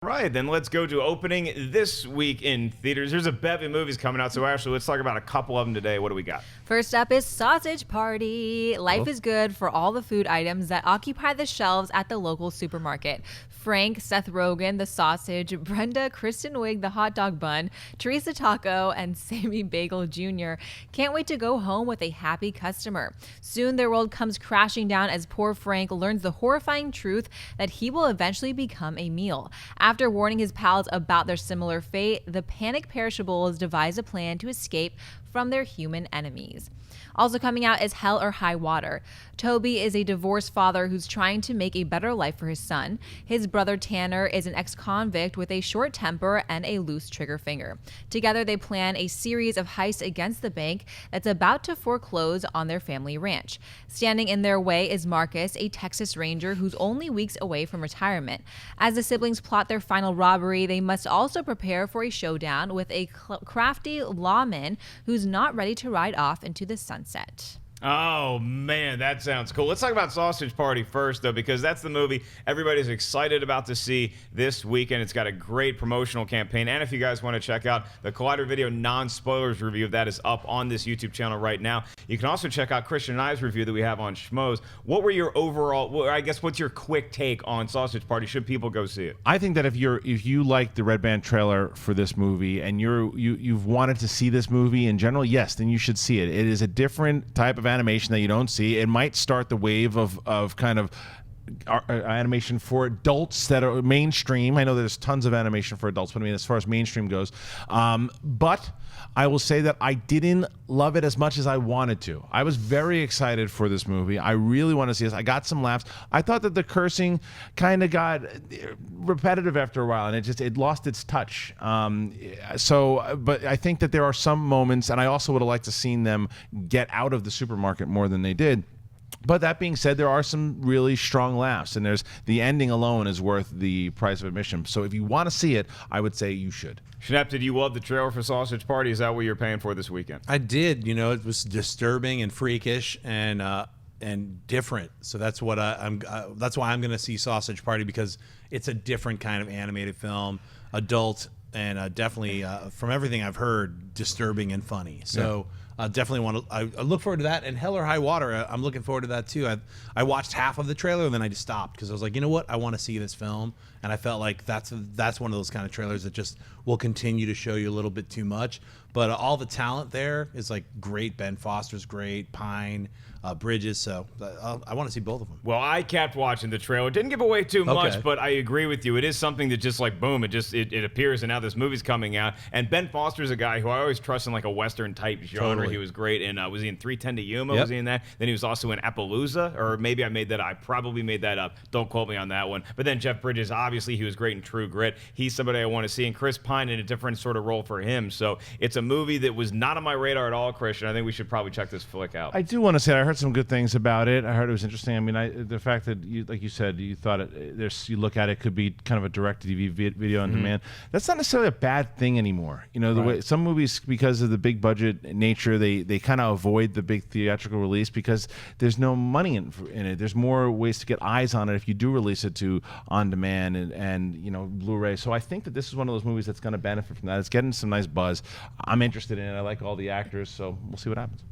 Right, then let's go to opening this week in theaters. There's a bevy of movies coming out, so actually let's talk about a couple of them today. What do we got? First up is Sausage Party. Life is good for all the food items that occupy the shelves at the local supermarket. Frank, Seth Rogen, the sausage, Brenda, Kristen Wiig, the hot dog bun, Teresa Taco, and Sammy Bagel Jr. can't wait to go home with a happy customer. Soon their world comes crashing down as poor Frank learns the horrifying truth that he will eventually become a meal. After warning his pals about their similar fate, the panicked perishables devise a plan to escape from their human enemies. Also coming out is Hell or High Water. Toby is a divorced father who's trying to make a better life for his son. His brother Tanner is an ex-convict with a short temper and a loose trigger finger. Together they plan a series of heists against the bank that's about to foreclose on their family ranch. Standing in their way is Marcus, a Texas Ranger who's only weeks away from retirement. As the siblings plot their final robbery, they must also prepare for a showdown with a crafty lawman who's not ready to ride off into the sunset. Oh, man, that sounds cool. Let's talk about Sausage Party first, though, because that's the movie everybody's excited about to see this weekend. It's got a great promotional campaign. And if you guys want to check out the Collider Video non-spoilers review, that is up on this YouTube channel right now. You can also check out Christian and I's review that we have on Schmoes. What were your what's your quick take on Sausage Party? Should people go see it? I think that if you like the Red Band trailer for this movie and you've wanted to see this movie in general, yes, then you should see it. It is a different type of animation that you don't see. It might start the wave of kind of animation for adults that are mainstream. I know there's tons of animation for adults, but I mean, as far as mainstream goes, but I will say that I didn't love it as much as I wanted to. I was very excited for this movie. I really want to see this. I got some laughs. I thought that the cursing kind of got repetitive after a while, and it lost its touch. But I think that there are some moments, and I also would have liked to seen them get out of the supermarket more than they did. But that being said, there are some really strong laughs, and the ending alone is worth the price of admission. So if you want to see it, I would say you should. Schnepp, did you love the trailer for Sausage Party? Is that what you're paying for this weekend? I did. You know, it was disturbing and freakish and different. So that's what that's why I'm going to see Sausage Party, because it's a different kind of animated film, adult, and definitely from everything I've heard, disturbing and funny. So. Yeah. Definitely want to. I look forward to that, and Hell or High Water. I'm looking forward to that too. I watched half of the trailer and then I just stopped because I was like, you know what? I want to see this film, and I felt like that's one of those kind of trailers that just will continue to show you a little bit too much. But all the talent there is like great. Ben Foster's great. Pine, Bridges. So I want to see both of them. Well, I kept watching the trailer. Didn't give away too much, but I agree with you. It is something that just like boom, it appears, and now this movie's coming out. And Ben Foster's a guy who I always trust in like a Western type genre. Totally. He was great in was he in 3:10 to Yuma? Yep. Was he in that? Then he was also in Appaloosa, or maybe I probably made that up. Don't quote me on that one. But then Jeff Bridges, obviously he was great in True Grit. He's somebody I want to see, and Chris Pine in a different sort of role for him. So it's a movie that was not on my radar at all, Christian. I think we should probably check this flick out. I do want to say I heard some good things about it. I heard it was interesting. I mean, the fact that like you said, you thought you look at it could be kind of a direct-to-DVD video on demand. That's not necessarily a bad thing anymore. You know, the way some movies, because of the big budget nature, they kind of avoid the big theatrical release because there's no money in it. There's more ways to get eyes on it if you do release it to on demand and you know, Blu-ray. So I think that this is one of those movies that's going to benefit from that. It's getting some nice buzz. I'm interested in it. I like all the actors, so we'll see what happens.